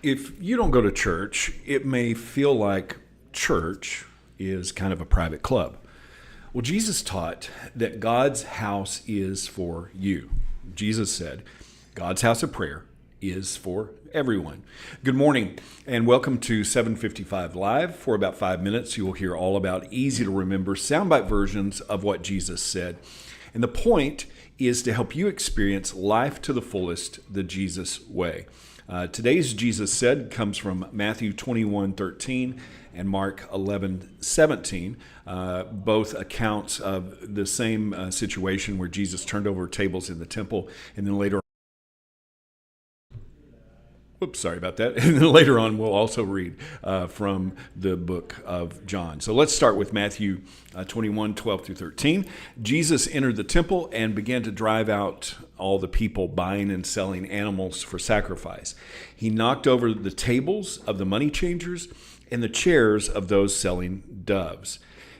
If you don't go to church, it may feel like church is kind of a private club. Well, Jesus taught that God's house is for you. Jesus said, God's house of prayer is for everyone. Good morning and welcome to 755 Live. For about 5 minutes, you will hear all about easy to remember soundbite versions of what Jesus said. And the point is to help you experience life to the fullest the Jesus way. Today's Jesus said comes from Matthew 21:13 and Mark 11:17, both accounts of the same situation where Jesus turned over tables in the temple, and then later sorry about that. And then later on, we'll also read from the book of John. So let's start with Matthew 21:12 through 13. Jesus entered the temple and began to drive out all the people buying and selling animals for sacrifice. He knocked over the tables of the money changers and the chairs of those selling doves.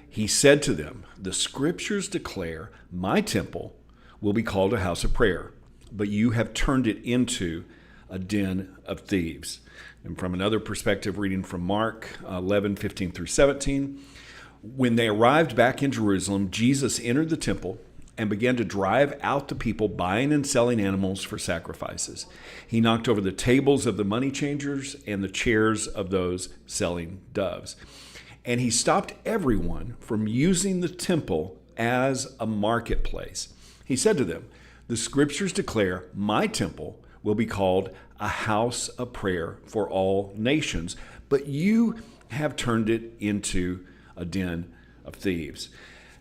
He said to them, "The scriptures declare my temple will be called a house of prayer, but you have turned it into a den of thieves." And from another perspective, reading from Mark 11:15 through 17, when they arrived back in Jerusalem, Jesus entered the temple and began to drive out the people buying and selling animals for sacrifices. He knocked over the tables of the money changers and the chairs of those selling doves. And he stopped everyone from using the temple as a marketplace. He said to them, "The scriptures declare my temple will be called a house of prayer for all nations, but you have turned it into a den of thieves."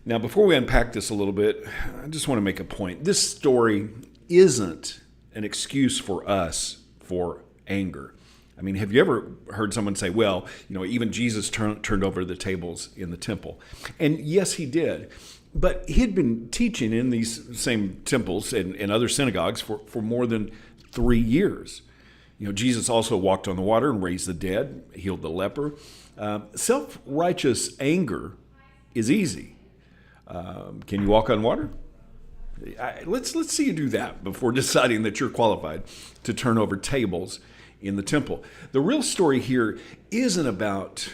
Now, before we unpack this a little bit, I just want to make a point. This story isn't an excuse for us for anger. I mean, have you ever heard someone say, well, even Jesus turned over the tables in the temple? And yes, he did. But he'd been teaching in these same temples and other synagogues for more than 3 years. Jesus also walked on the water and raised the dead, healed the leper. Self-righteous anger is easy. Can you walk on water? Let's see you do that before deciding that you're qualified to turn over tables in the temple. The real story here isn't about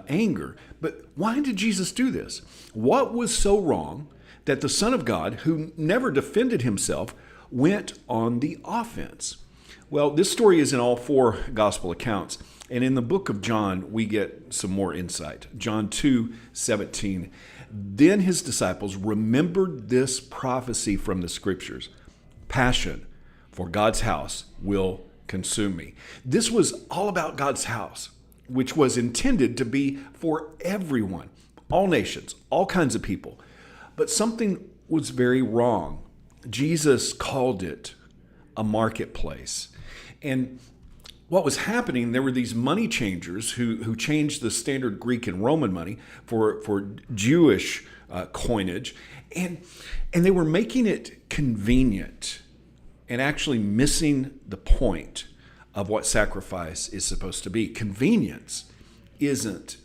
anger, but why did Jesus do this? What was so wrong that the Son of God, who never defended himself, went on the offense? Well, this story is in all 4 gospel accounts. And in the book of John, we get some more insight. John 2:17. Then his disciples remembered this prophecy from the scriptures. Passion for God's house will consume me. This was all about God's house, which was intended to be for everyone, all nations, all kinds of people. But something was very wrong. Jesus called it a marketplace. And what was happening, there were these money changers who changed the standard Greek and Roman money for Jewish coinage. And they were making it convenient and actually missing the point of what sacrifice is supposed to be. Convenience isn't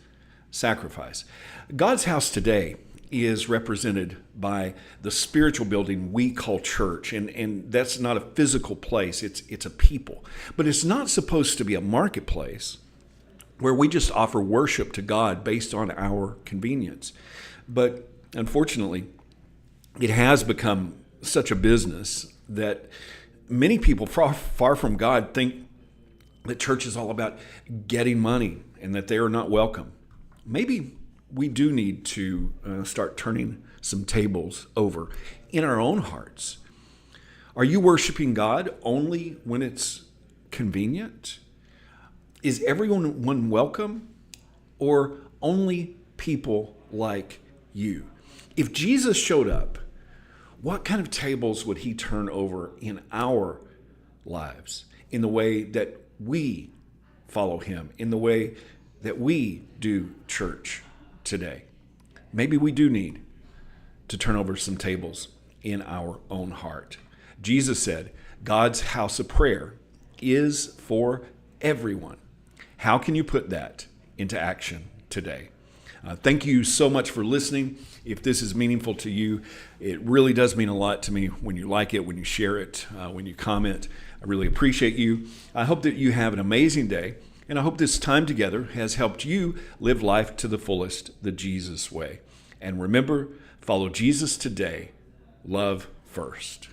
sacrifice. God's house today is represented by the spiritual building we call church. And that's not a physical place, it's a people. But it's not supposed to be a marketplace where we just offer worship to God based on our convenience. But unfortunately, it has become such a business that many people far from God think that church is all about getting money and that they are not welcome. Maybe we do need to start turning some tables over in our own hearts. Are you worshiping God only when it's convenient? Is everyone welcome, or only people like you? If Jesus showed up, what kind of tables would he turn over in our lives, in the way that we follow him, in the way that we do church today? Maybe we do need to turn over some tables in our own heart. Jesus said, God's house of prayer is for everyone. How can you put that into action today? Thank you so much for listening. If this is meaningful to you, it really does mean a lot to me when you like it, when you share it, when you comment. I really appreciate you. I hope that you have an amazing day, and I hope this time together has helped you live life to the fullest, the Jesus way. And remember, follow Jesus today. Love first.